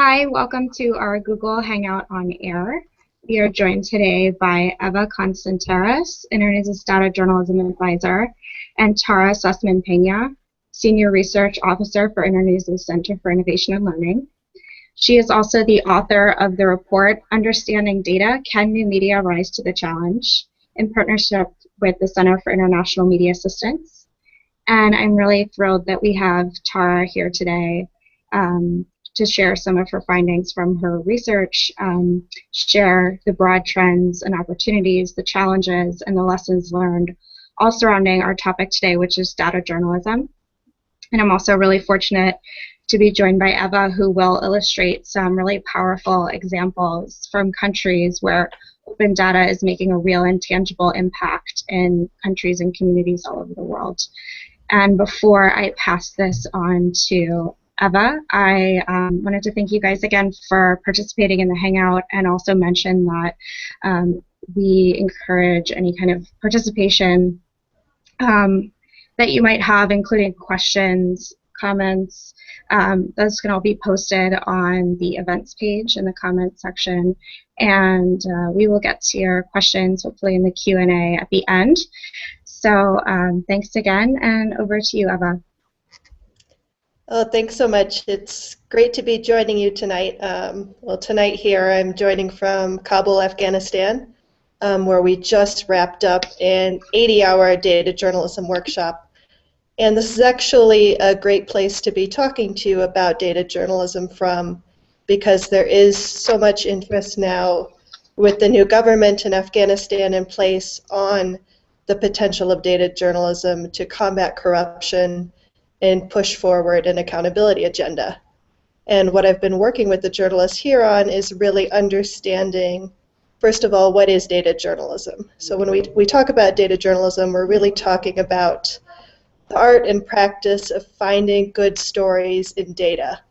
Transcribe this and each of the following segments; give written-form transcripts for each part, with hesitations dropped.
Hi, welcome to our Google Hangout on Air. We are joined today by Eva Constanteras, Internews' Data Journalism Advisor, and Tara Susman-Peña, Senior Research Officer for Internews' Center for Innovation and Learning. She is also the author of the report, Understanding Data, Can New Media Rise to the Challenge, in partnership with the Center for International Media Assistance. And I'm really thrilled that we have Tara here today to share some of her findings from her research, share the broad trends and opportunities, the challenges, and the lessons learned, all surrounding our topic today, which is data journalism. And I'm also really fortunate to be joined by Eva, who will illustrate some really powerful examples from countries where open data is making a real and tangible impact in countries and communities all over the world. And before I pass this on to Eva, I wanted to thank you guys again for participating in the Hangout, and also mention that we encourage any kind of participation that you might have, including questions, comments. Those can all be posted on the events page in the comments section, and we will get to your questions hopefully in the Q&A at the end. So thanks again, and over to you, Eva. Oh, thanks so much. It's great to be joining you tonight. Well, tonight here I'm joining from Kabul, Afghanistan, where we just wrapped up an 80-hour data journalism workshop. And this is actually a great place to be talking to you about data journalism from, because there is so much interest now with the new government in Afghanistan in place on the potential of data journalism to combat corruption and push forward an accountability agenda. And what I've been working with the journalists here on is really understanding, first of all, what is data journalism? So when we talk about data journalism, we're really talking about the art and practice of finding good stories in data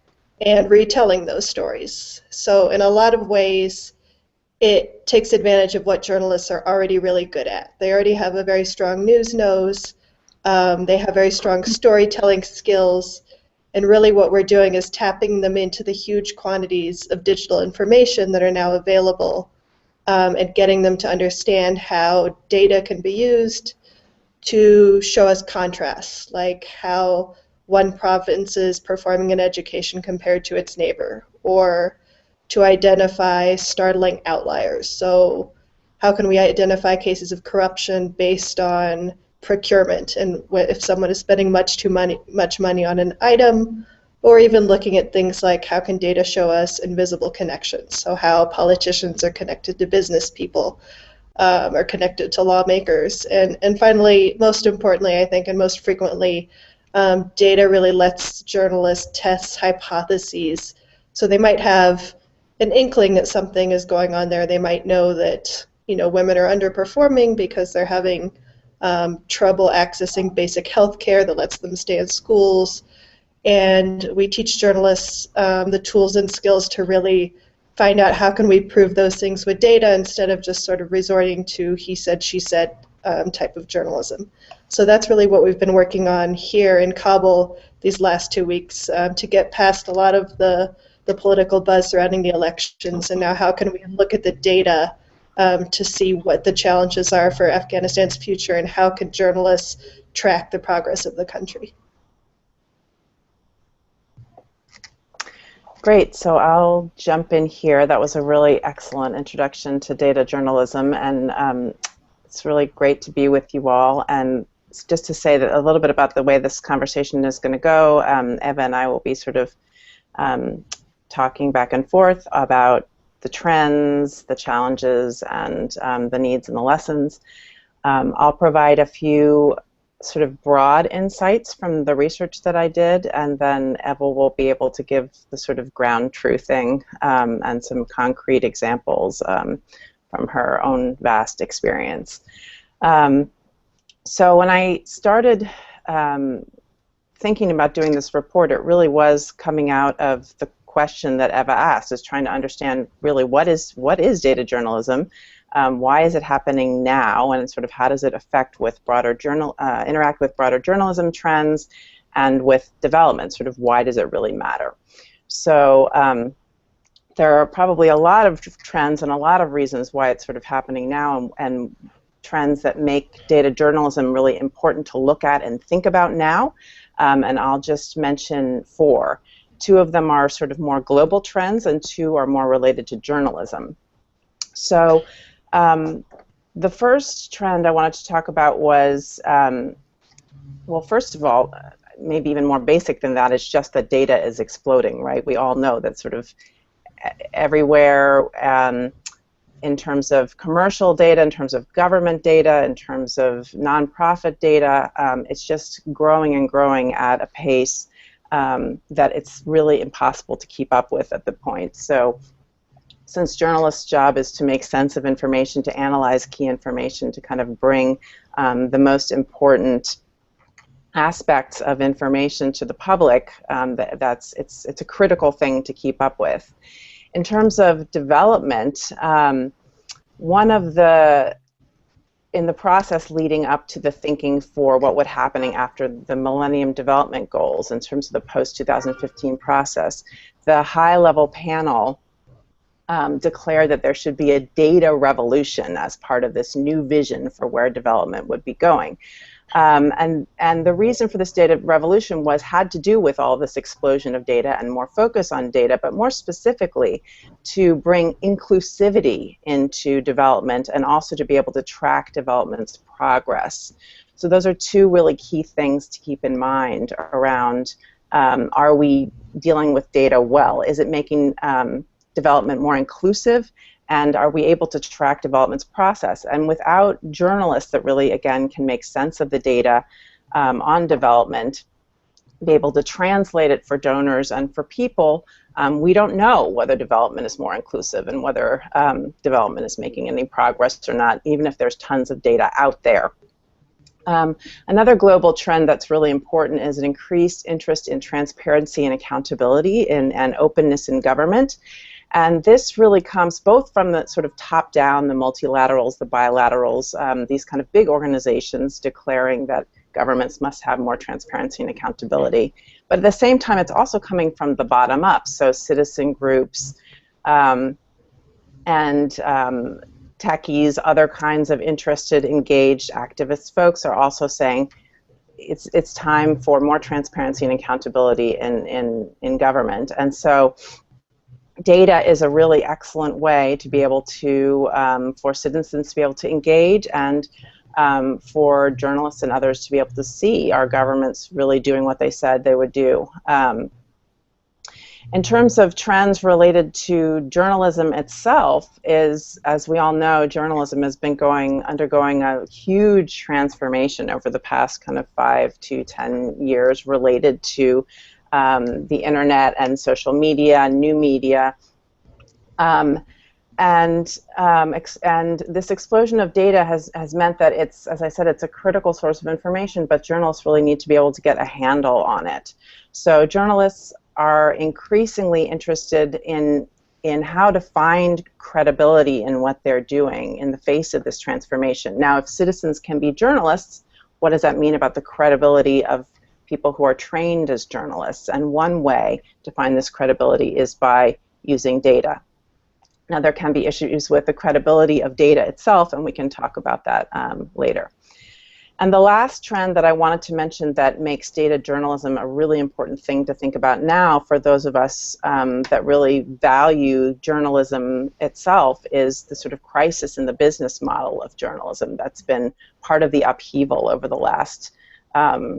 and retelling those stories. So in a lot of ways, it takes advantage of what journalists are already really good at. They already have a very strong news nose. They have very strong storytelling skills, and really what we're doing is tapping them into the huge quantities of digital information that are now available, and getting them to understand how data can be used to show us contrasts, like how one province is performing in education compared to its neighbor, or to identify startling outliers. So how can we identify cases of corruption based on procurement, and if someone is spending much money on an item, or even looking at things like how can data show us invisible connections, so how politicians are connected to business people, are connected to lawmakers. And finally, most importantly, I think, and most frequently, data really lets journalists test hypotheses. So they might have an inkling that something is going on there. They might know that women are underperforming because they're having trouble accessing basic health care that lets them stay in schools. And we teach journalists the tools and skills to really find out how can we prove those things with data instead of just sort of resorting to he said, she said type of journalism. So that's really what we've been working on here in Kabul these last 2 weeks, to get past a lot of the political buzz surrounding the elections, and now how can we look at the data to see what the challenges are for Afghanistan's future, and how can journalists track the progress of the country. Great, so I'll jump in here. That was a really excellent introduction to data journalism, and it's really great to be with you all. And just to say that a little bit about the way this conversation is going to go, Eva and I will be sort of talking back and forth about the trends, the challenges, and the needs and the lessons. I'll provide a few sort of broad insights from the research that I did, and then Eva will be able to give the sort of ground truthing and some concrete examples from her own vast experience. So when I started thinking about doing this report, it really was coming out of the question that Eva asked, is trying to understand really what is data journalism, why is it happening now, and sort of how does it affect with broader interact with broader journalism trends and with development, sort of why does it really matter. So there are probably a lot of trends and a lot of reasons why it's sort of happening now, and trends that make data journalism really important to look at and think about now. And I'll just mention 4. 2 of them are sort of more global trends, and 2 are more related to journalism. So the first trend I wanted to talk about was, well, first of all, maybe even more basic than that, is just that data is exploding, right? We all know that sort of everywhere, in terms of commercial data, in terms of government data, in terms of nonprofit data, it's just growing and growing at a pace that it's really impossible to keep up with at the point. So since journalists' job is to make sense of information, to analyze key information, to kind of bring the most important aspects of information to the public, it's a critical thing to keep up with. In terms of development, in the process leading up to the thinking for what would happen after the Millennium Development Goals in terms of the post-2015 process, the high-level panel declared that there should be a data revolution as part of this new vision for where development would be going. And the reason for this data revolution had to do with all this explosion of data and more focus on data, but more specifically to bring inclusivity into development and also to be able to track development's progress. So those are 2 really key things to keep in mind around, are we dealing with data well? Is it making development more inclusive? And are we able to track development's process? And without journalists that really, again, can make sense of the data on development, be able to translate it for donors and for people, we don't know whether development is more inclusive and whether development is making any progress or not, even if there's tons of data out there. Another global trend that's really important is an increased interest in transparency and accountability and openness in government. And this really comes both from the sort of top-down, the multilaterals, the bilaterals, these kind of big organizations declaring that governments must have more transparency and accountability. But at the same time, it's also coming from the bottom up, so citizen groups and techies, other kinds of interested, engaged activist folks are also saying it's time for more transparency and accountability in government. And so data is a really excellent way to be able to, for citizens to be able to engage, and for journalists and others to be able to see our governments really doing what they said they would do. In terms of trends related to journalism itself, as we all know, journalism has been undergoing a huge transformation over the past kind of 5 to 10 years related to the internet and social media and new media, and this explosion of data has meant that it's, as I said, it's a critical source of information, but journalists really need to be able to get a handle on it. So journalists are increasingly interested in how to find credibility in what they're doing in the face of this transformation. Now, if citizens can be journalists, what does that mean about the credibility of people who are trained as journalists? And one way to find this credibility is by using data. Now, there can be issues with the credibility of data itself, and we can talk about that later. And the last trend that I wanted to mention that makes data journalism a really important thing to think about now for those of us that really value journalism itself is the sort of crisis in the business model of journalism that's been part of the upheaval over the last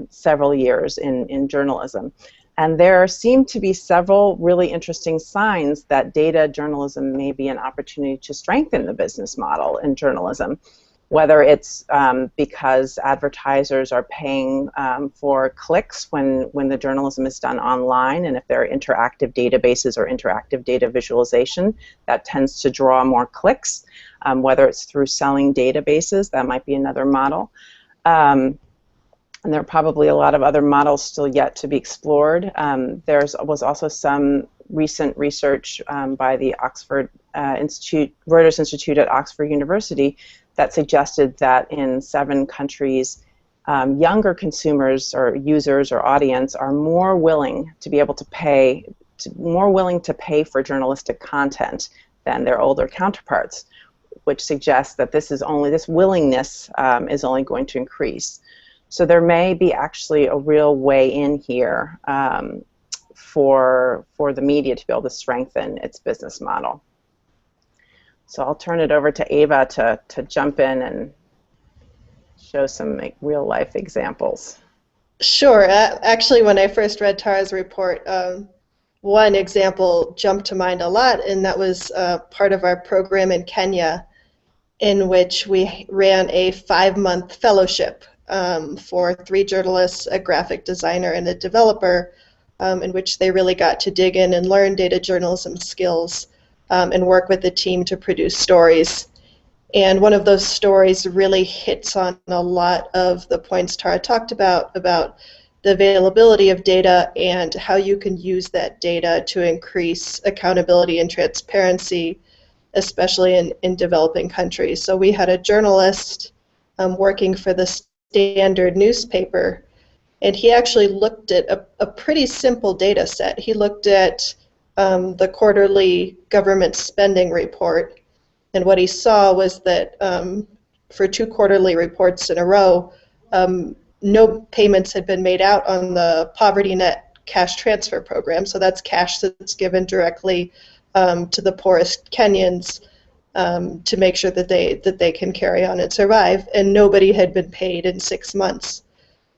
several years in journalism. And there seem to be several really interesting signs that data journalism may be an opportunity to strengthen the business model in journalism, whether it's because advertisers are paying for clicks when the journalism is done online, and if there are interactive databases or interactive data visualization, that tends to draw more clicks, whether it's through selling databases, that might be another model. And there are probably a lot of other models still yet to be explored. There was also some recent research by the Reuters Institute at Oxford University that suggested that in 7 countries, younger consumers or users or audience are more willing to be able to pay more willing to pay for journalistic content than their older counterparts, which suggests that this willingness is only going to increase. So there may be actually a real way in here for the media to be able to strengthen its business model. So I'll turn it over to Ava to jump in and show some real life examples. Sure. Actually, when I first read Tara's report, one example jumped to mind a lot, and that was part of our program in Kenya, in which we ran a 5-month fellowship for 3 journalists, a graphic designer, and a developer, in which they really got to dig in and learn data journalism skills and work with the team to produce stories. And one of those stories really hits on a lot of the points Tara talked about the availability of data and how you can use that data to increase accountability and transparency, especially in developing countries. So we had a journalist working for the Standard newspaper, and he actually looked at a pretty simple data set. He looked at the quarterly government spending report, and what he saw was that for 2 quarterly reports in a row, no payments had been made out on the Poverty Net cash transfer program. So that's cash that's given directly to the poorest Kenyans to make sure that they can carry on and survive. And nobody had been paid in 6 months.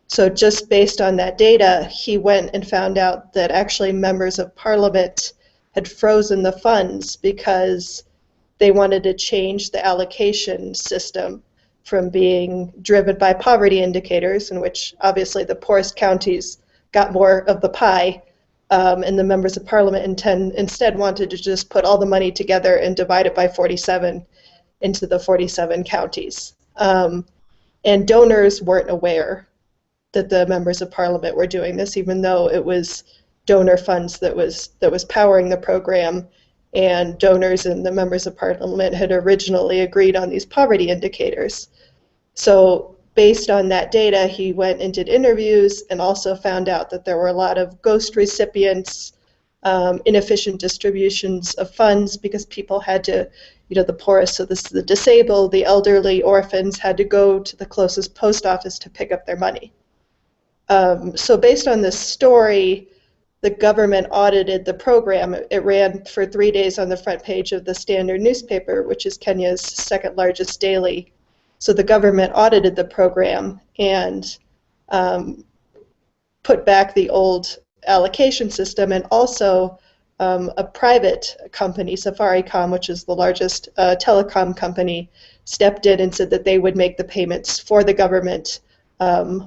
So just based on that data, he went and found out that actually members of parliament had frozen the funds because they wanted to change the allocation system from being driven by poverty indicators, in which obviously the poorest counties got more of the pie, and the members of parliament instead wanted to just put all the money together and divide it by 47 into the 47 counties. And donors weren't aware that the members of parliament were doing this, even though it was donor funds that was powering the program, and donors and the members of parliament had originally agreed on these poverty indicators. So based on that data, he went and did interviews and also found out that there were a lot of ghost recipients, inefficient distributions of funds because people had to, the poorest, so this is the disabled, the elderly, orphans, had to go to the closest post office to pick up their money. So based on this story, the government audited the program. It ran for 3 days on the front page of the Standard newspaper, which is Kenya's 2nd largest daily. So the government audited the program and put back the old allocation system, and also a private company, Safaricom, which is the largest telecom company, stepped in and said that they would make the payments for the government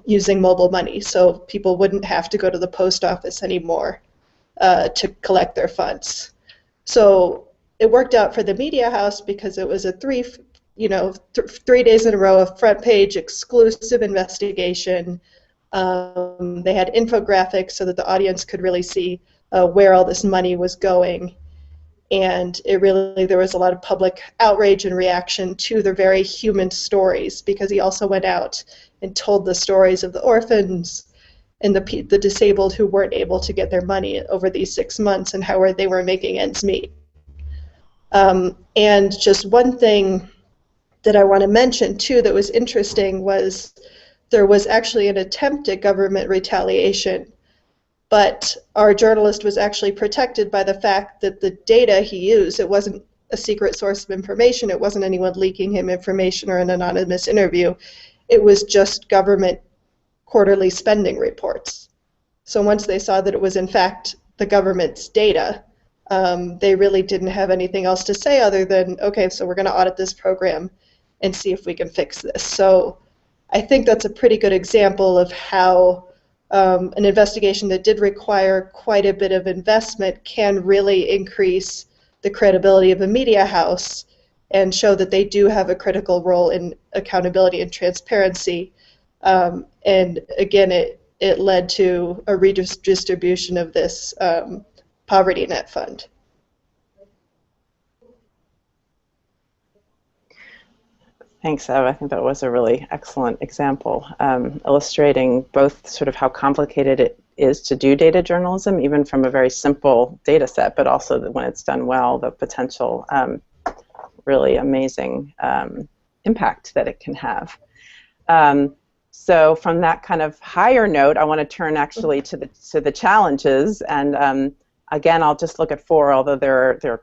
using mobile money, so people wouldn't have to go to the post office anymore to collect their funds. So it worked out for the media house because it was a 3 days in a row of front page exclusive investigation. They had infographics so that the audience could really see where all this money was going. And there was a lot of public outrage and reaction to the very human stories, because he also went out and told the stories of the orphans and the disabled who weren't able to get their money over these 6 months and how they were making ends meet. And just one thing that I want to mention too that was interesting was there was actually an attempt at government retaliation, but our journalist was actually protected by the fact that the data he used, it wasn't a secret source of information, it wasn't anyone leaking him information or an anonymous interview, it was just government quarterly spending reports. So once they saw that it was in fact the government's data, they really didn't have anything else to say other than, okay, so we're going to audit this program and see if we can fix this. So I think that's a pretty good example of how an investigation that did require quite a bit of investment can really increase the credibility of a media house and show that they do have a critical role in accountability and transparency. And again, it led to a redistribution of this Poverty Net fund. Thanks, Ev. I think that was a really excellent example, illustrating both sort of how complicated it is to do data journalism, even from a very simple data set, but also that when it's done well, the potential really amazing impact that it can have. So from that kind of higher note, I want to turn actually to the challenges, and again, I'll just look at 4, although there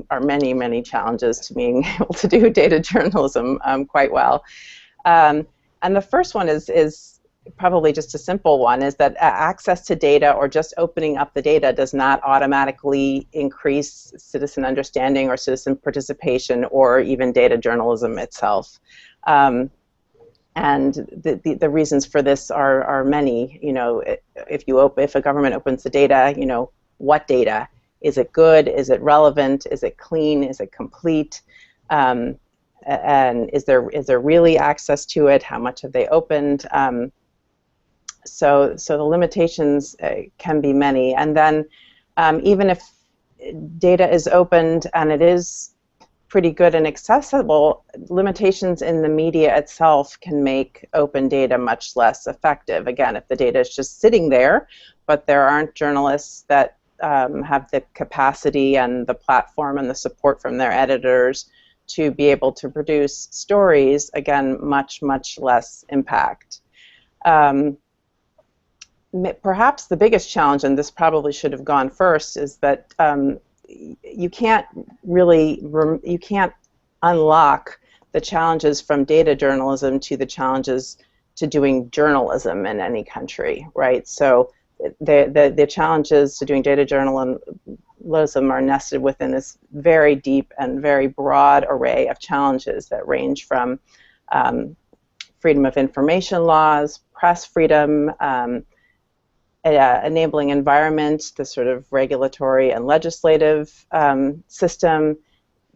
are many, many challenges to being able to do data journalism quite well. And the first one is probably just a simple one, is that access to data or just opening up the data does not automatically increase citizen understanding or citizen participation or even data journalism itself. And the reasons for this are many. You know, if a government opens the data, you know, what data? Is it good? Is it relevant? Is it clean? Is it complete? And is there really access to it? How much have they opened? So the limitations can be many. And then even if data is opened and it is pretty good and accessible, limitations in the media itself can make open data much less effective. Again, if the data is just sitting there, but there aren't journalists that have the capacity and the platform and the support from their editors to be able to produce stories, again, much, much less impact. Perhaps the biggest challenge, and this probably should have gone first, is that you can't unlock the challenges from data journalism to the challenges to doing journalism in any country, right? So the challenges to doing data journalism are nested within this very deep and very broad array of challenges that range from freedom of information laws, press freedom, enabling environment, the sort of regulatory and legislative system,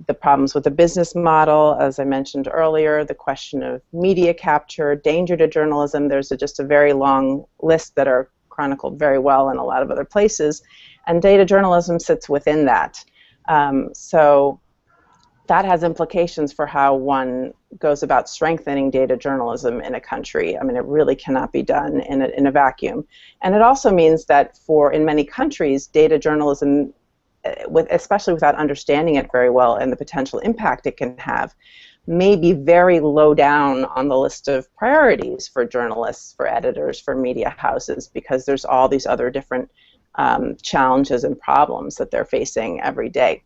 the problems with the business model, as I mentioned earlier, the question of media capture, danger to journalism. There's just a very long list that are chronicled very well in a lot of other places, and data journalism sits within that. So that has implications for how one goes about strengthening data journalism in a country. I mean, it really cannot be done in a vacuum. And it also means that in many countries, data journalism, especially without understanding it very well and the potential impact it can have, may be very low down on the list of priorities for journalists, for editors, for media houses, because there's all these other different challenges and problems that they're facing every day.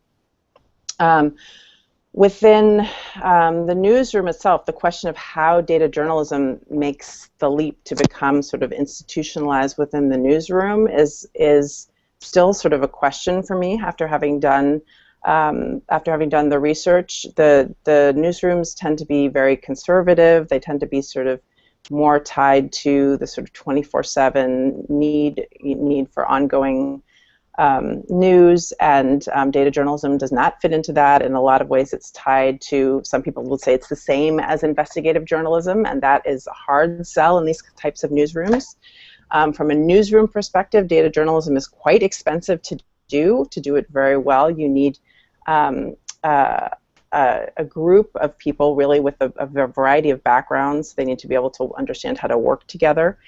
Within the newsroom itself, the question of how data journalism makes the leap to become sort of institutionalized within the newsroom is still sort of a question for me after having done the research. The newsrooms tend to be very conservative. They tend to be sort of more tied to the sort of 24/7 need for ongoing news, and data journalism does not fit into that. In a lot of ways, it's tied to, some people will say it's the same as investigative journalism, and that is a hard sell in these types of newsrooms. From a newsroom perspective, data journalism is quite expensive to do. To do it very well, you need a group of people really with a variety of backgrounds. They need to be able to understand how to work together.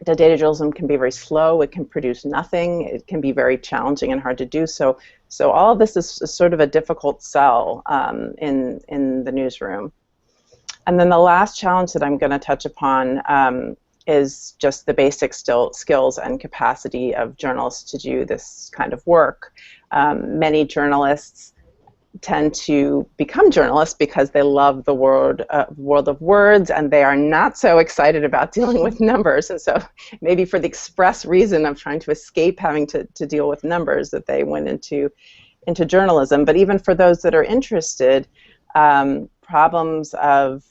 The data journalism can be very slow. It can produce nothing. It can be very challenging and hard to do. So all of this is sort of a difficult sell in the newsroom. And then the last challenge that I'm going to touch upon is just the basic skills and capacity of journalists to do this kind of work. Many journalists tend to become journalists because they love the world of words, and they are not so excited about dealing with numbers. And so maybe for the express reason of trying to escape having to deal with numbers, that they went into journalism. But even for those that are interested, problems of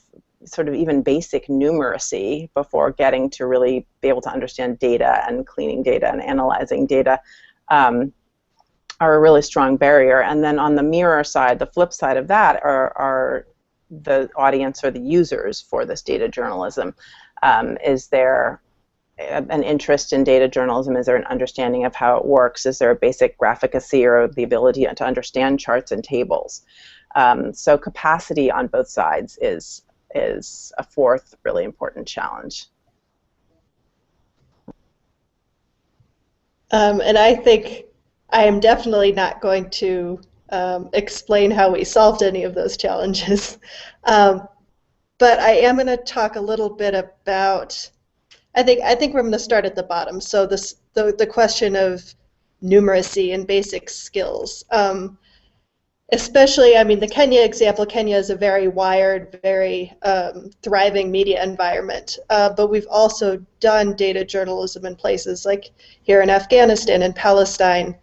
sort of even basic numeracy before getting to really be able to understand data and cleaning data and analyzing data are a really strong barrier. And then on the mirror side, the flip side of that are the audience or the users for this data journalism. Is there an interest in data journalism? Is there an understanding of how it works? Is there a basic graphicacy or the ability to understand charts and tables? So capacity on both sides is a fourth really important challenge. And I think I am definitely not going to explain how we solved any of those challenges. Um, but I am going to talk a little bit about, I think we're going to start at the bottom. So the question of numeracy and basic skills. Especially, I mean, the Kenya example, Kenya is a very wired, very thriving media environment. But we've also done data journalism in places like here in Afghanistan and Palestine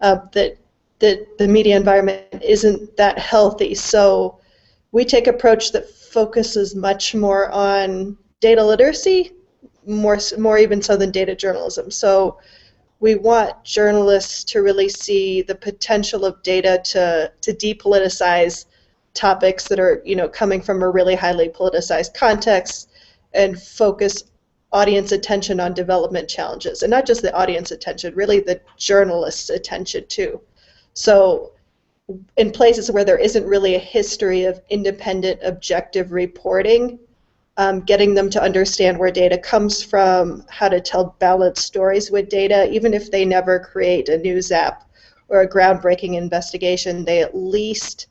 that the media environment isn't that healthy. So we take an approach that focuses much more on data literacy, more even so than data journalism. So we want journalists to really see the potential of data to depoliticize topics that are, coming from a really highly politicized context and focus audience attention on development challenges. And not just the audience attention, really the journalist's attention too. So in places where there isn't really a history of independent, objective reporting, getting them to understand where data comes from, how to tell balanced stories with data, even if they never create a news app or a groundbreaking investigation, they at least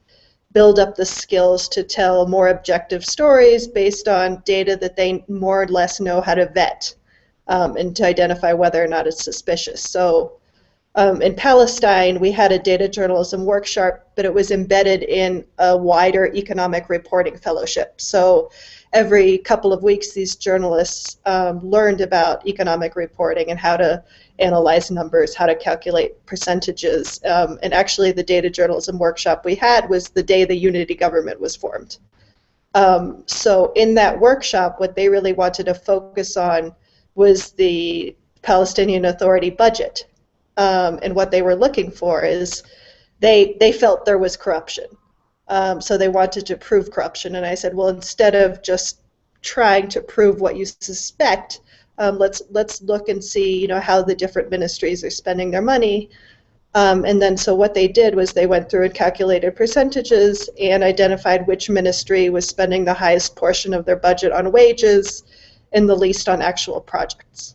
build up the skills to tell more objective stories based on data that they more or less know how to vet and to identify whether or not it's suspicious. So in Palestine, we had a data journalism workshop, but it was embedded in a wider economic reporting fellowship. So every couple of weeks, these journalists learned about economic reporting and how to analyze numbers, how to calculate percentages. And actually, the data journalism workshop we had was the day the unity government was formed. So in that workshop, what they really wanted to focus on was the Palestinian Authority budget. And what they were looking for is they felt there was corruption. So they wanted to prove corruption. And I said, well, instead of just trying to prove what you suspect, let's look and see, how the different ministries are spending their money. And then so what they did was they went through and calculated percentages and identified which ministry was spending the highest portion of their budget on wages and the least on actual projects.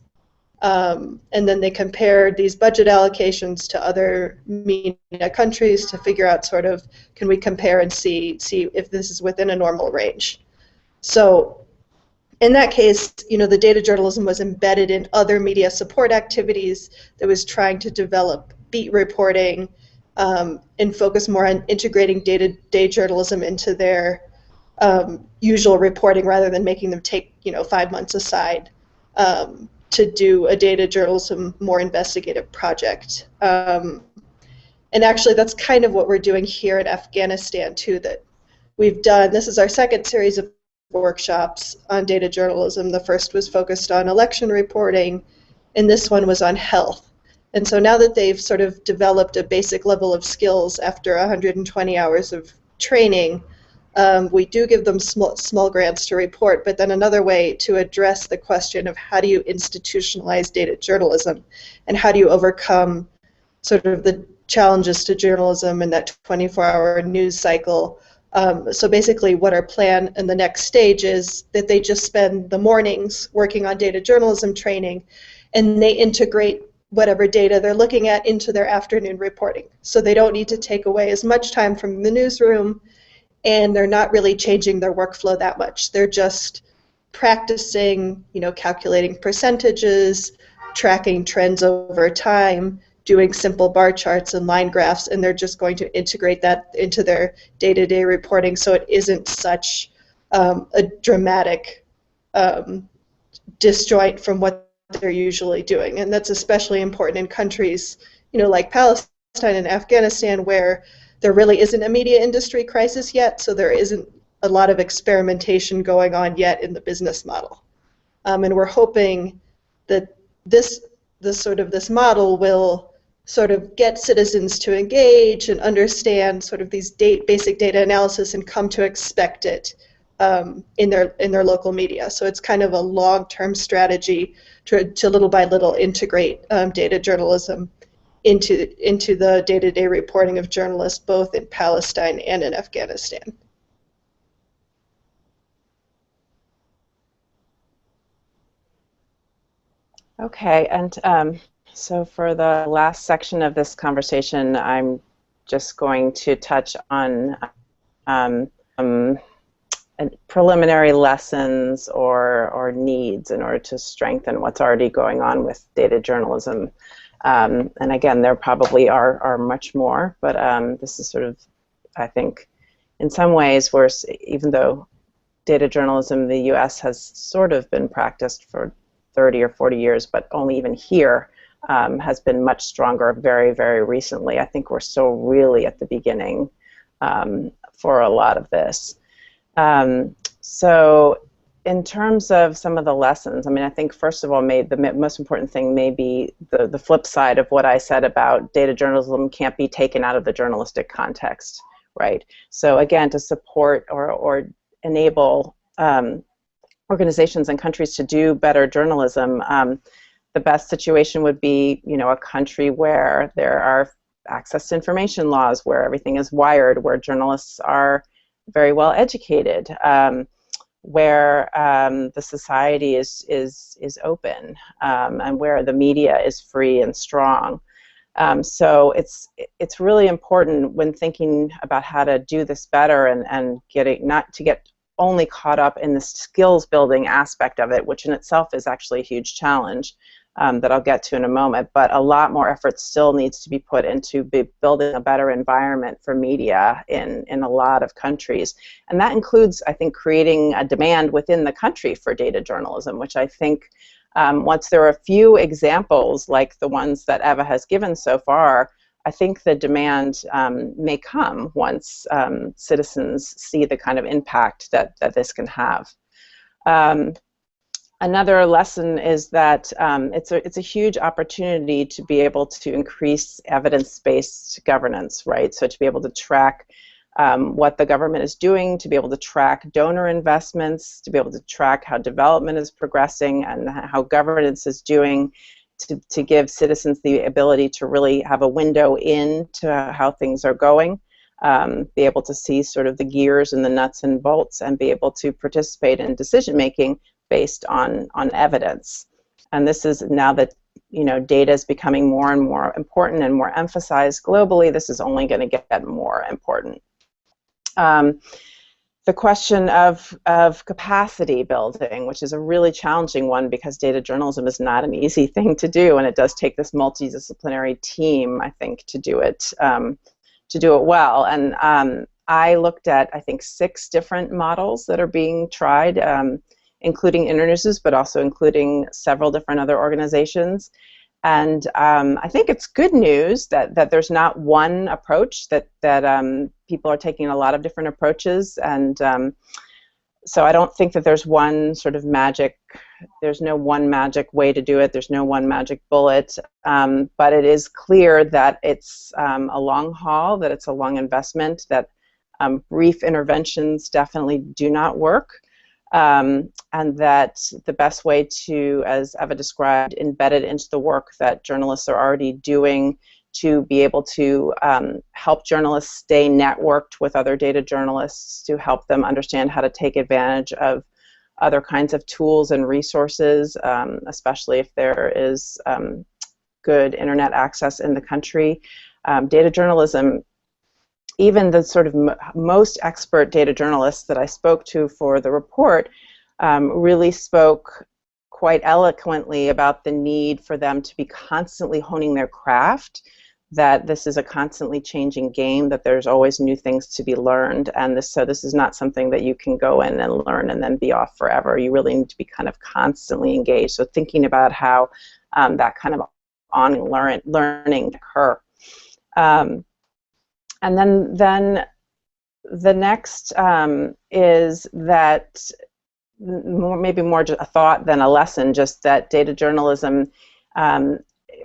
And then they compared these budget allocations to other MENA countries to figure out sort of, can we compare and see if this is within a normal range. So in that case, the data journalism was embedded in other media support activities that was trying to develop beat reporting and focus more on integrating day-to-day journalism into their usual reporting rather than making them take 5 months aside to do a data journalism more investigative project. And actually that's kind of what we're doing here in Afghanistan too, that we've done. This is our second series of workshops on data journalism. The first was focused on election reporting, and this one was on health. And so now that they've sort of developed a basic level of skills after 120 hours of training, we do give them small grants to report, but then another way to address the question of how do you institutionalize data journalism and how do you overcome sort of the challenges to journalism in that 24-hour news cycle. So basically what our plan in the next stage is that they just spend the mornings working on data journalism training and they integrate whatever data they're looking at into their afternoon reporting. So they don't need to take away as much time from the newsroom, and they're not really changing their workflow that much. They're just practicing, calculating percentages, tracking trends over time, doing simple bar charts and line graphs, and they're just going to integrate that into their day-to-day reporting so it isn't such a dramatic disjoint from what they're usually doing. And that's especially important in countries, like Palestine and Afghanistan, where there really isn't a media industry crisis yet, so there isn't a lot of experimentation going on yet in the business model. And we're hoping that this model will sort of get citizens to engage and understand sort of these basic data analysis and come to expect it in their local media. So it's kind of a long-term strategy to little by little integrate data journalism into the day-to-day reporting of journalists both in Palestine and in Afghanistan. Okay, and So for the last section of this conversation, I'm just going to touch on preliminary lessons or needs in order to strengthen what's already going on with data journalism. And again, there probably are much more, but this is sort of, I think, in some ways, where even though data journalism in the U.S. has sort of been practiced for 30 or 40 years, but only even here has been much stronger very, very recently. I think we're still really at the beginning for a lot of this. So in terms of some of the lessons, I mean, I think first of all, the most important thing may be the flip side of what I said about data journalism can't be taken out of the journalistic context, right? So again, to support or enable organizations and countries to do better journalism, the best situation would be, a country where there are access to information laws, where everything is wired, where journalists are very well educated, where the society is open, and where the media is free and strong. So it's really important when thinking about how to do this better and not to get only caught up in the skills building aspect of it, which in itself is actually a huge challenge that I'll get to in a moment, but a lot more effort still needs to be put into building a better environment for media in a lot of countries. And that includes, I think, creating a demand within the country for data journalism, which I think once there are a few examples like the ones that Eva has given so far, I think the demand may come once citizens see the kind of impact that this can have. Another lesson is that it's a huge opportunity to be able to increase evidence-based governance, right? So to be able to track what the government is doing, to be able to track donor investments, to be able to track how development is progressing and how governance is doing, to give citizens the ability to really have a window into how things are going, be able to see sort of the gears and the nuts and bolts, and be able to participate in decision making based on evidence. And this is now that data is becoming more and more important and more emphasized globally, this is only going to get more important. The question of capacity building, which is a really challenging one because data journalism is not an easy thing to do, and it does take this multidisciplinary team, I think, to do it well. And I looked at, I think, 6 different models that are being tried, including Internews, but also including several different other organizations. And I think it's good news that there's not one approach, that people are taking a lot of different approaches. And so I don't think that there's one sort of there's no one magic way to do it, there's no one magic bullet, but it is clear that it's a long haul, that it's a long investment, that brief interventions definitely do not work. And that the best way to, as Eva described, embed it into the work that journalists are already doing to be able to help journalists stay networked with other data journalists, to help them understand how to take advantage of other kinds of tools and resources, especially if there is good internet access in the country. Data journalism, even the sort of most expert data journalists that I spoke to for the report really spoke quite eloquently about the need for them to be constantly honing their craft, that this is a constantly changing game, that there's always new things to be learned, and so this is not something that you can go in and learn and then be off forever. You really need to be kind of constantly engaged. So thinking about how that kind of ongoing learning occur. And then the next is that maybe more just a thought than a lesson, just that data journalism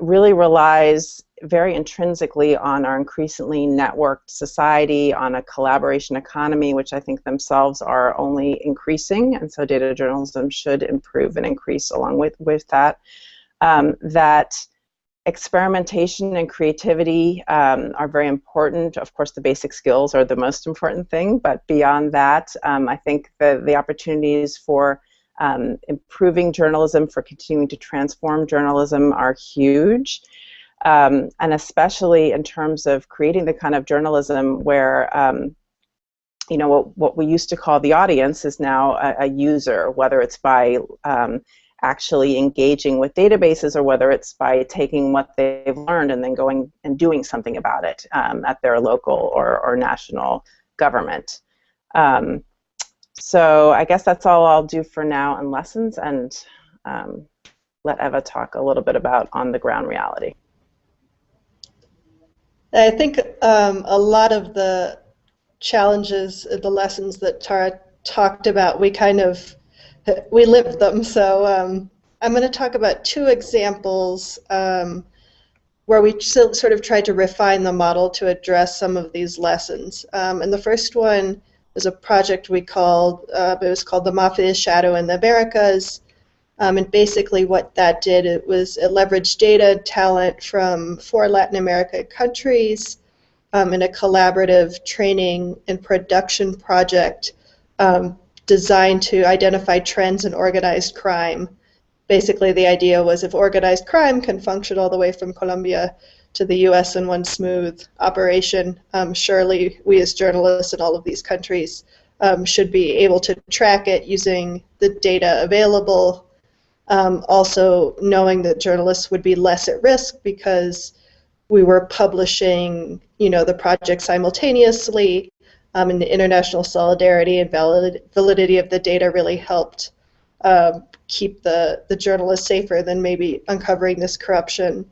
really relies very intrinsically on our increasingly networked society, on a collaboration economy, which I think themselves are only increasing, and so data journalism should improve and increase along with that. That experimentation and creativity are very important. Of course, the basic skills are the most important thing, but beyond that, I think the opportunities for improving journalism, for continuing to transform journalism are huge. And especially in terms of creating the kind of journalism where, you know, what we used to call the audience is now a user, whether it's by actually engaging with databases or whether it's by taking what they've learned and then going and doing something about it at their local or national government. So I guess that's all I'll do for now on lessons, and let Eva talk a little bit about on-the-ground reality. I think a lot of the challenges, the lessons that Tara talked about, we lived them. So I'm going to talk about two examples where we sort of tried to refine the model to address some of these lessons. And the first one was a project we called, it was called the Mafia Shadow in the Americas. And basically what that did, it leveraged data talent from 4 Latin American countries in a collaborative training and production project designed to identify trends in organized crime. Basically, the idea was if organized crime can function all the way from Colombia to the US in one smooth operation, surely we as journalists in all of these countries should be able to track it using the data available. Also knowing that journalists would be less at risk because we were publishing, you know, the project simultaneously, and the international solidarity and validity of the data really helped keep the journalists safer than maybe uncovering this corruption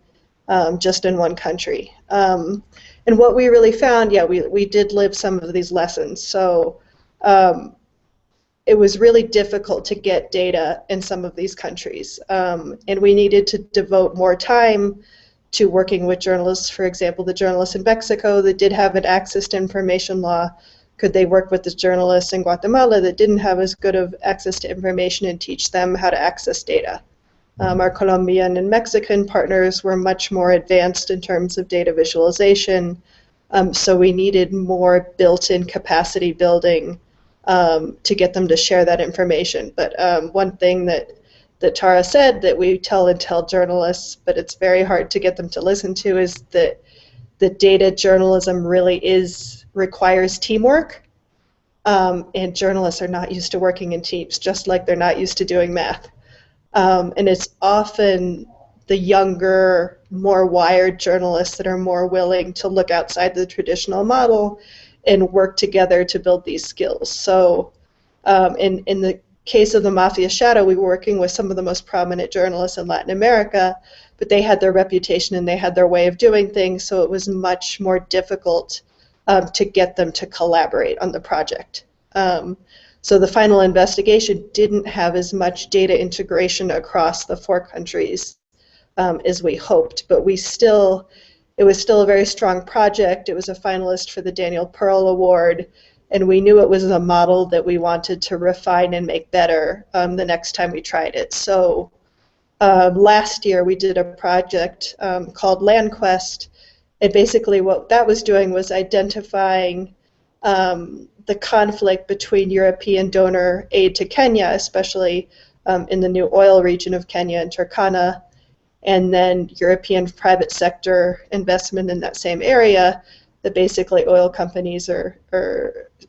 just in one country. And what we really found, yeah, we did live some of these lessons. So it was really difficult to get data in some of these countries. And we needed to devote more time to working with journalists. For example, the journalists in Mexico that did have an access to information law, could they work with the journalists in Guatemala that didn't have as good of access to information and teach them how to access data? Our Colombian and Mexican partners were much more advanced in terms of data visualization, so we needed more built-in capacity building to get them to share that information. But one thing that Tara said that we tell journalists, but it's very hard to get them to listen to, is that the data journalism really requires teamwork, and journalists are not used to working in teams, just like they're not used to doing math. And it's often the younger, more wired journalists that are more willing to look outside the traditional model and work together to build these skills. So in the case of the Mafia Shadow, we were working with some of the most prominent journalists in Latin America, but they had their reputation and they had their way of doing things, so it was much more difficult to get them to collaborate on the project. So the final investigation didn't have as much data integration across the 4 countries as we hoped, but it was still a very strong project. It was a finalist for the Daniel Pearl Award, and we knew it was a model that we wanted to refine and make better the next time we tried it. So last year we did a project called LandQuest, and basically what that was doing was identifying the conflict between European donor aid to Kenya, especially in the new oil region of Kenya and Turkana, and then European private sector investment in that same area, that basically oil companies are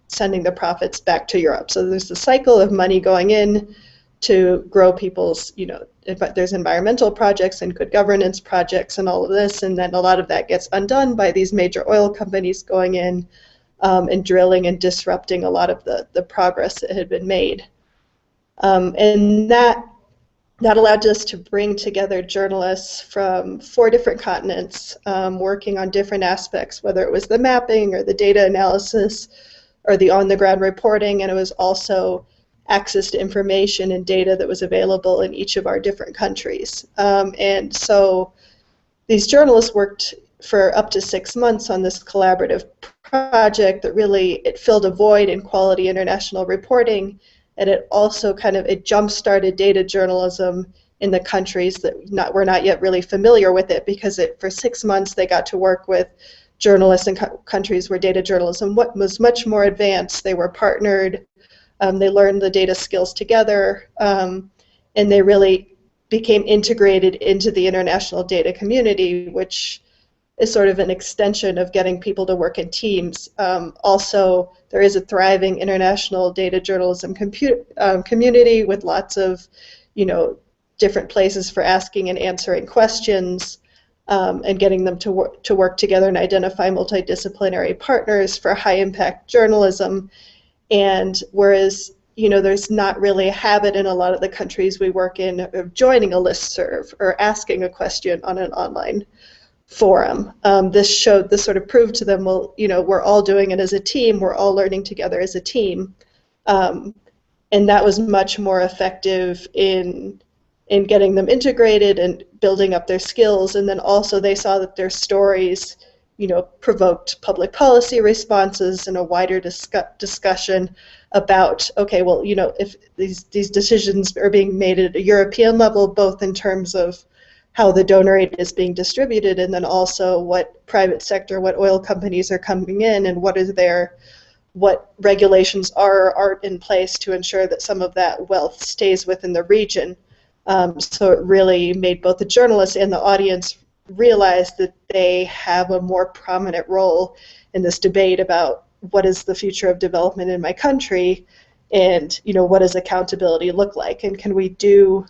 sending the profits back to Europe. So there's the cycle of money going in to grow people's, there's environmental projects and good governance projects and all of this, and then a lot of that gets undone by these major oil companies going in and drilling and disrupting a lot of the progress that had been made. And that allowed us to bring together journalists from 4 different continents working on different aspects, whether it was the mapping or the data analysis or the on-the-ground reporting, and it was also access to information and data that was available in each of our different countries. And so these journalists worked for up to 6 months on this collaborative project that really, it filled a void in quality international reporting, and it also it jump-started data journalism in the countries that were not yet really familiar with it, because for 6 months they got to work with journalists in countries where data journalism was much more advanced. They were partnered They learned the data skills together, and they really became integrated into the international data community, which is sort of an extension of getting people to work in teams. Also, there is a thriving international data journalism community with lots of, different places for asking and answering questions, and getting them to work together and identify multidisciplinary partners for high-impact journalism. And whereas, there's not really a habit in a lot of the countries we work in of joining a listserv or asking a question on an online forum. This sort of proved to them, well, we're all doing it as a team, we're all learning together as a team. And that was much more effective in getting them integrated and building up their skills. And then also they saw that their stories, provoked public policy responses and a wider discussion about, okay, well, if these decisions are being made at a European level, both in terms of how the donor aid is being distributed, and then also what private sector, what oil companies are coming in, and what regulations are or aren't in place to ensure that some of that wealth stays within the region. So it really made both the journalists and the audience realize that they have a more prominent role in this debate about what is the future of development in my country, and what does accountability look like, and can we do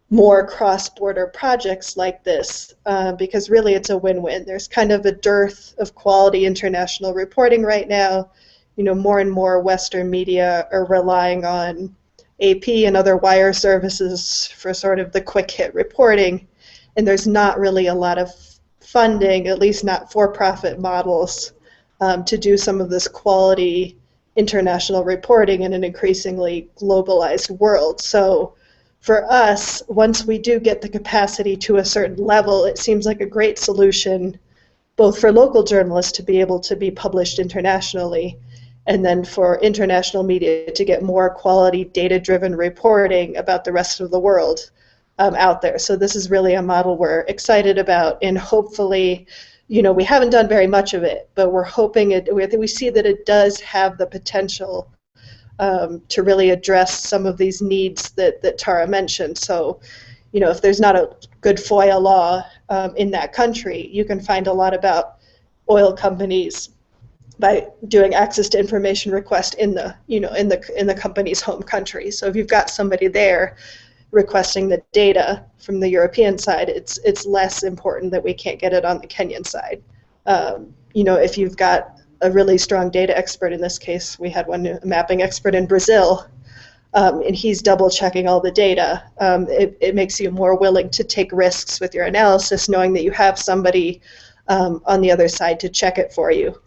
more cross-border projects like this, because really it's a win-win. There's kind of a dearth of quality international reporting right now. More and more Western media are relying on AP and other wire services for sort of the quick hit reporting, and there's not really a lot of funding, at least not for-profit models, to do some of this quality international reporting in an increasingly globalized world. So for us, once we do get the capacity to a certain level, it seems like a great solution both for local journalists to be able to be published internationally, and then for international media to get more quality data-driven reporting about the rest of the world out there. So this is really a model we're excited about, and hopefully, we haven't done very much of it, but we're hoping we see that it does have the potential to really address some of these needs that Tara mentioned. So, if there's not a good FOIA law in that country, you can find a lot about oil companies by doing access to information request in the company's home country. So if you've got somebody there requesting the data from the European side, it's less important that we can't get it on the Kenyan side. If you've got a really strong data expert, in this case we had one, a mapping expert in Brazil, and he's double checking all the data, it makes you more willing to take risks with your analysis, knowing that you have somebody on the other side to check it for you.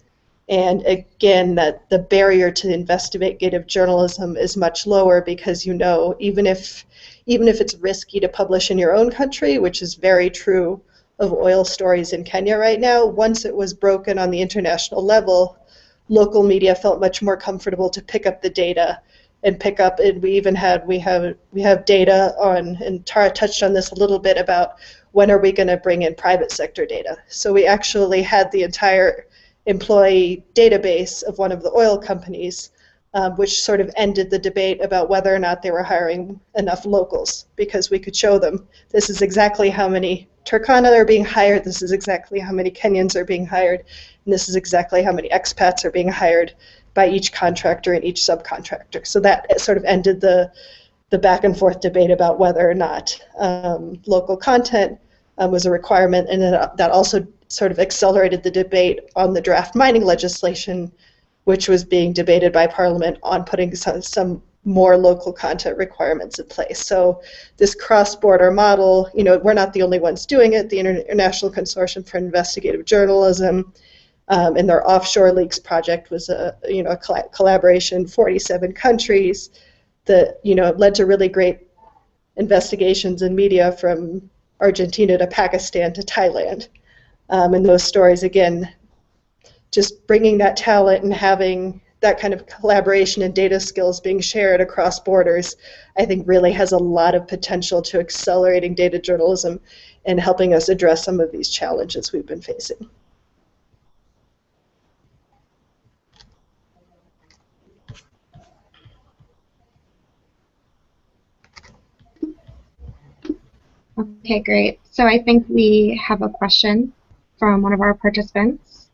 And again, that the barrier to investigative journalism is much lower, because even if it's risky to publish in your own country, which is very true of oil stories in Kenya right now, once it was broken on the international level, local media felt much more comfortable to pick up the data and we have data on, and Tara touched on this a little bit, about when are we going to bring in private sector data. So we actually had the entire employee database of one of the oil companies, which sort of ended the debate about whether or not they were hiring enough locals, because we could show them this is exactly how many Turkana are being hired, this is exactly how many Kenyans are being hired, and this is exactly how many expats are being hired by each contractor and each subcontractor. So that sort of ended the back and forth debate about whether or not local content was a requirement, and that also sort of accelerated the debate on the draft mining legislation, which was being debated by Parliament on putting some more local content requirements in place. So this cross-border model, we're not the only ones doing it. The International Consortium for Investigative Journalism and their Offshore Leaks project was a collaboration, 47 countries, that led to really great investigations in media from Argentina to Pakistan to Thailand. And those stories, again, just bringing that talent and having that kind of collaboration and data skills being shared across borders, I think really has a lot of potential to accelerating data journalism and helping us address some of these challenges we've been facing. Okay, great. So I think we have a question from one of our participants.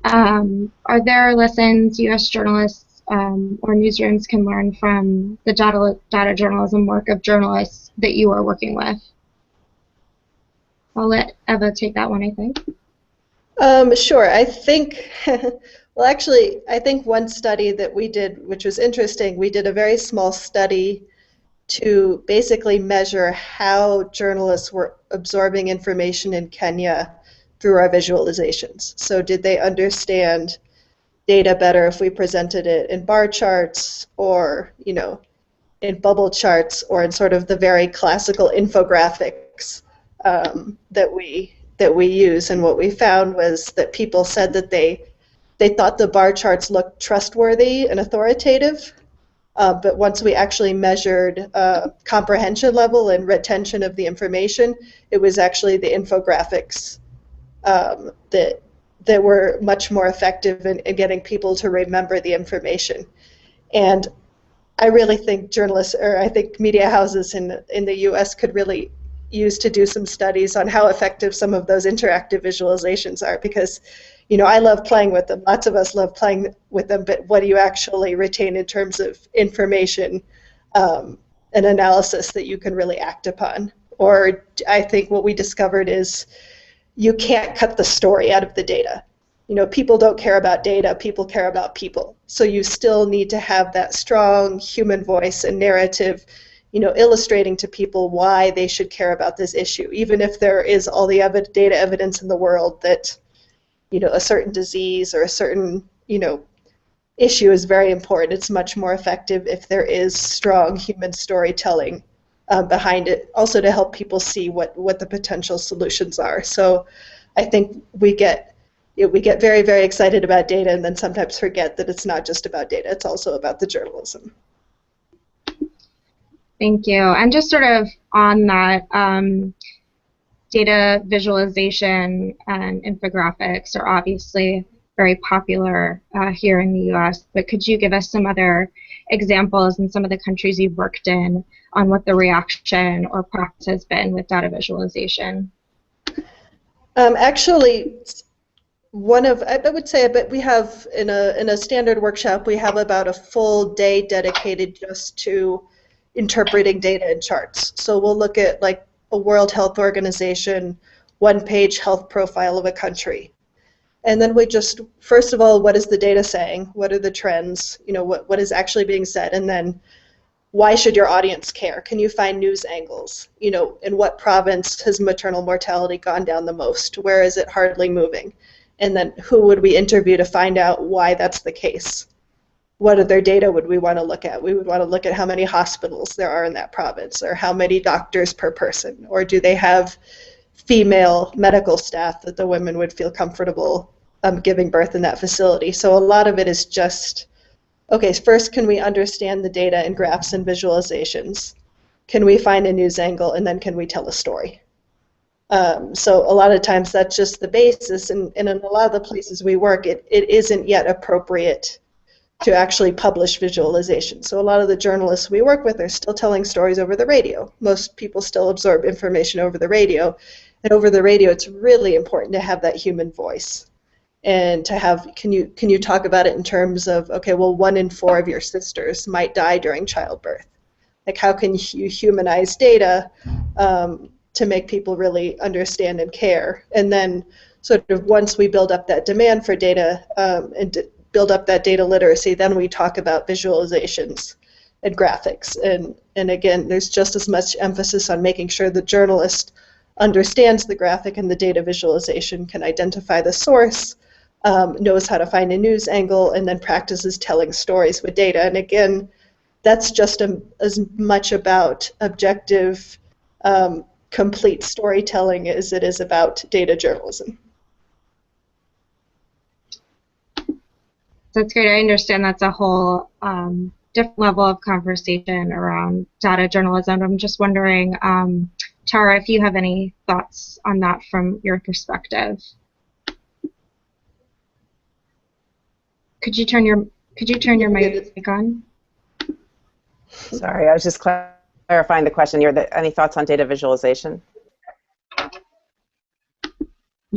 Are there lessons U.S. journalists or newsrooms can learn from the data journalism work of journalists that you are working with? I'll let Eva take that one, I think. Sure. I think, well, actually, I think one study that we did, which was interesting, we did a very small study to basically measure how journalists were absorbing information in Kenya through our visualizations. So did they understand data better if we presented it in bar charts or, in bubble charts or in sort of the very classical infographics that we use? And what we found was that people said that they thought the bar charts looked trustworthy and authoritative, but once we actually measured comprehension level and retention of the information, it was actually the infographics that were much more effective in getting people to remember the information. And I really think journalists, or I think media houses in the U.S. could really use to do some studies on how effective some of those interactive visualizations are, because I love playing with them. Lots of us love playing with them, but what do you actually retain in terms of information and analysis that you can really act upon? Or I think what we discovered is you can't cut the story out of the data. People don't care about data, people care about people. So you still need to have that strong human voice and narrative, illustrating to people why they should care about this issue, even if there is all the data evidence in the world that a certain disease or a certain, issue is very important. It's much more effective if there is strong human storytelling behind it, also to help people see what the potential solutions are. So I think we get very, very excited about data and then sometimes forget that it's not just about data, it's also about the journalism. Thank you. And just sort of on that, data visualization and infographics are obviously very popular here in the U.S., but could you give us some other examples in some of the countries you've worked in on what the reaction or practice has been with data visualization? Actually, I would say, but we have in a standard workshop, we have about a full day dedicated just to interpreting data and charts. So we'll look at like a World Health Organization one-page health profile of a country. And then we just, first of all, what is the data saying? What are the trends? What is actually being said? And then why should your audience care? Can you find news angles? In what province has maternal mortality gone down the most? Where is it hardly moving? And then who would we interview to find out why that's the case? What other data would we want to look at? We would want to look at how many hospitals there are in that province, or how many doctors per person, or do they have female medical staff that the women would feel comfortable giving birth in that facility. So a lot of it is just, okay, first can we understand the data in graphs and visualizations? Can we find a news angle, and then can we tell a story? So a lot of times that's just the basis, and in a lot of the places we work, it isn't yet appropriate to actually publish visualization. So a lot of the journalists we work with are still telling stories over the radio. Most people still absorb information over the radio, and over the radio it's really important to have that human voice. And to have, can you talk about it in terms of, okay, well, 1 in 4 of your sisters might die during childbirth. Like, how can you humanize data to make people really understand and care? And then sort of once we build up that demand for data and build up that data literacy, then we talk about visualizations and graphics. And again, there's just as much emphasis on making sure the journalist understands the graphic and the data visualization, can identify the source, knows how to find a news angle, and then practices telling stories with data. And again, that's just as much about objective, complete storytelling as it is about data journalism. That's great. I understand that's a whole different level of conversation around data journalism. I'm just wondering, Tara, if you have any thoughts on that from your perspective. Could you turn your mic on? Sorry, I was just clarifying the question. Any thoughts on data visualization?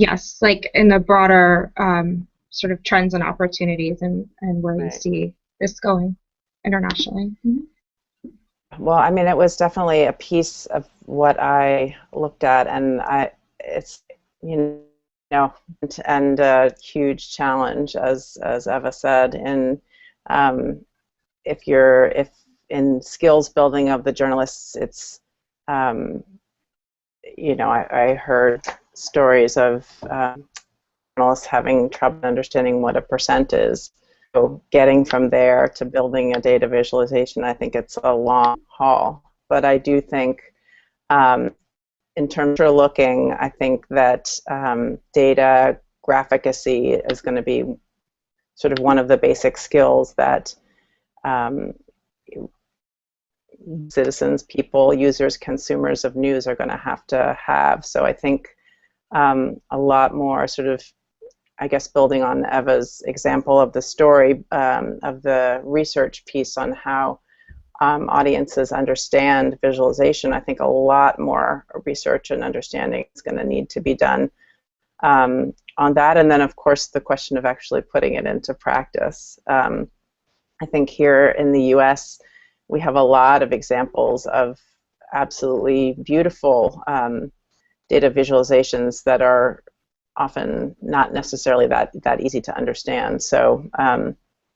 yes, like in the broader sort of trends and opportunities and where you see this going internationally. Well, I mean, it was definitely a piece of what I looked at, and it's, you know, and a huge challenge, as Eva said, in if in skills building of the journalists, it's you know, I heard stories of journalists having trouble understanding what a percent is. So getting from there to building a data visualization, I think it's a long haul. But I do think, in terms of looking, I think that data graphicacy is going to be sort of one of the basic skills that citizens, people, users, consumers of news are going to have. So I think a lot more sort of, I guess, building on Eva's example of the story, of the research piece on how audiences understand visualization, I think a lot more research and understanding is going to need to be done on that. And then, of course, the question of actually putting it into practice. I think here in the US, we have a lot of examples of absolutely beautiful data visualizations that are often not necessarily that easy to understand. So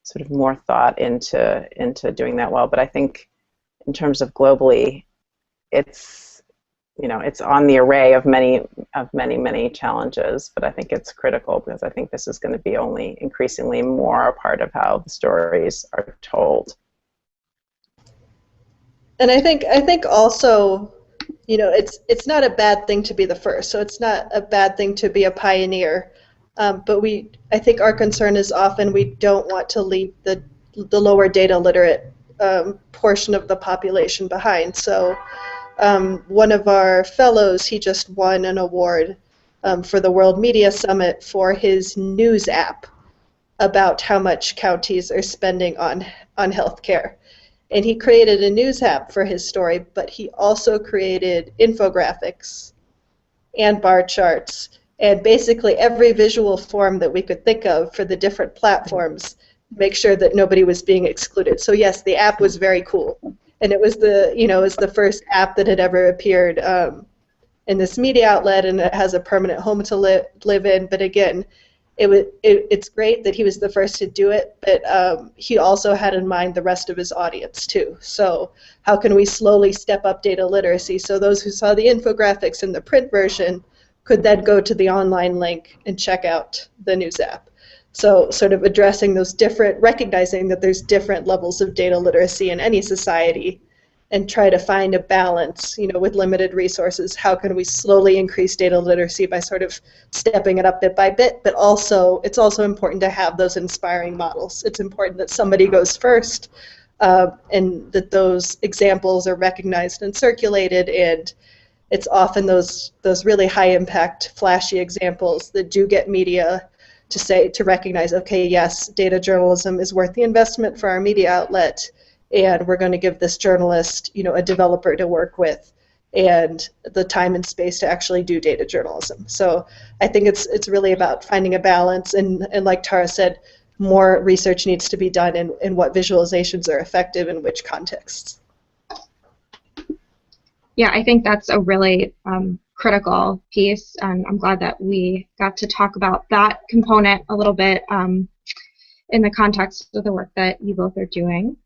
sort of more thought into doing that well. But I think in terms of globally, it's, you know, it's on the array of many challenges. But I think it's critical because I think this is going to be only increasingly more a part of how the stories are told. And I think also, you know, it's not a bad thing to be the first. So it's not a bad thing to be a pioneer. But I think our concern is often we don't want to leave the lower data literate portion of the population behind. So one of our fellows, he just won an award for the World Media Summit for his news app about how much counties are spending on healthcare. And he created a news app for his story, but he also created infographics and bar charts and basically every visual form that we could think of for the different platforms to make sure that nobody was being excluded. So yes, the app was very cool. And it was the first app that had ever appeared in this media outlet, and it has a permanent home to live in. But again, it's great that he was the first to do it, but he also had in mind the rest of his audience too. So how can we slowly step up data literacy so those who saw the infographics in the print version could then go to the online link and check out the news app? So sort of addressing those recognizing that there's different levels of data literacy in any society, and try to find a balance, you know, with limited resources. How can we slowly increase data literacy by sort of stepping it up bit by bit? But also, it's also important to have those inspiring models. It's important that somebody goes first, and that those examples are recognized and circulated. And it's often those really high impact, flashy examples that do get media to recognize, okay, yes, data journalism is worth the investment for our media outlet, and we're going to give this journalist, you know, a developer to work with and the time and space to actually do data journalism. So I think it's really about finding a balance, and like Tara said, more research needs to be done in what visualizations are effective in which contexts. Yeah, I think that's a really critical piece, and I'm glad that we got to talk about that component a little bit in the context of the work that you both are doing.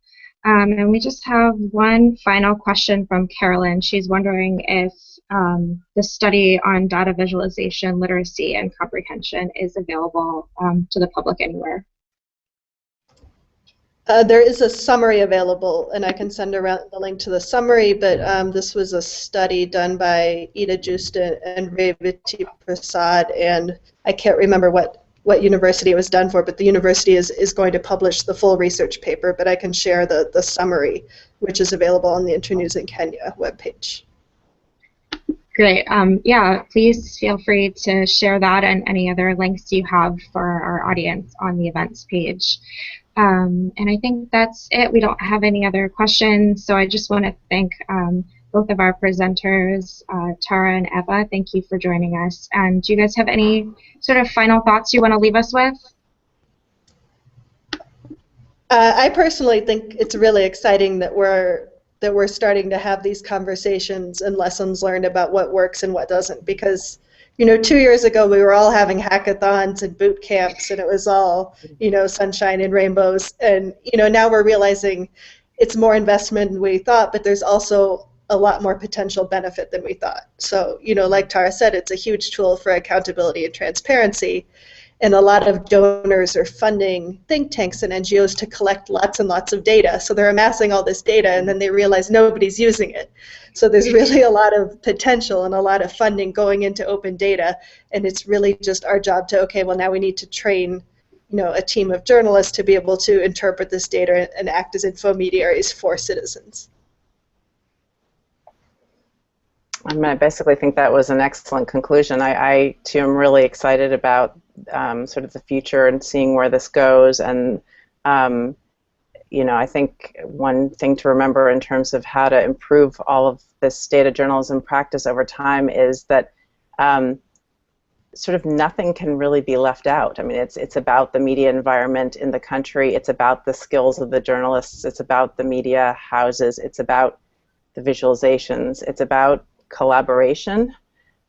And we just have one final question from Carolyn. She's wondering if the study on data visualization, literacy, and comprehension is available to the public anywhere. There is a summary available, and I can send around the link to the summary, but this was a study done by Ida Justin and Revati Prasad, and I can't remember what university it was done for, but the university is going to publish the full research paper, but I can share the summary, which is available on the Internews in Kenya webpage. Great. Yeah, please feel free to share that and any other links you have for our audience on the events page. And I think that's it. We don't have any other questions, so I just want to thank both of our presenters, Tara and Eva. Thank you for joining us. And do you guys have any sort of final thoughts you want to leave us with? I personally think it's really exciting that we're starting to have these conversations and lessons learned about what works and what doesn't, because 2 years ago we were all having hackathons and boot camps and it was all sunshine and rainbows, and now we're realizing it's more investment than we thought, but there's also a lot more potential benefit than we thought. So like Tara said, it's a huge tool for accountability and transparency. And a lot of donors are funding think tanks and NGOs to collect lots and lots of data. So they're amassing all this data, and then they realize nobody's using it. So there's really a lot of potential and a lot of funding going into open data. And it's really just our job to, okay, well, now we need to train a team of journalists to be able to interpret this data and act as infomediaries for citizens. I basically think that was an excellent conclusion. I too am really excited about sort of the future and seeing where this goes. And I think one thing to remember in terms of how to improve all of this data journalism practice over time is that sort of nothing can really be left out. I mean, it's about the media environment in the country. It's about the skills of the journalists. It's about the media houses. It's about the visualizations. It's about collaboration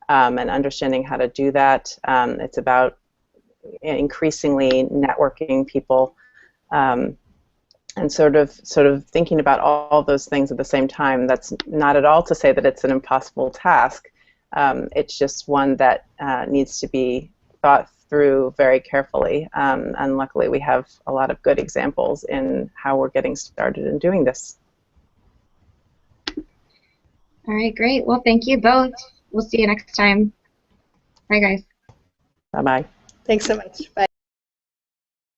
and understanding how to do that. It's about increasingly networking people and sort of thinking about all those things at the same time. That's not at all to say that it's an impossible task. It's just one that needs to be thought through very carefully. And luckily we have a lot of good examples in how we're getting started in doing this. All right, great. Well, thank you both. We'll see you next time. Bye, guys. Bye-bye. Thanks so much. Bye.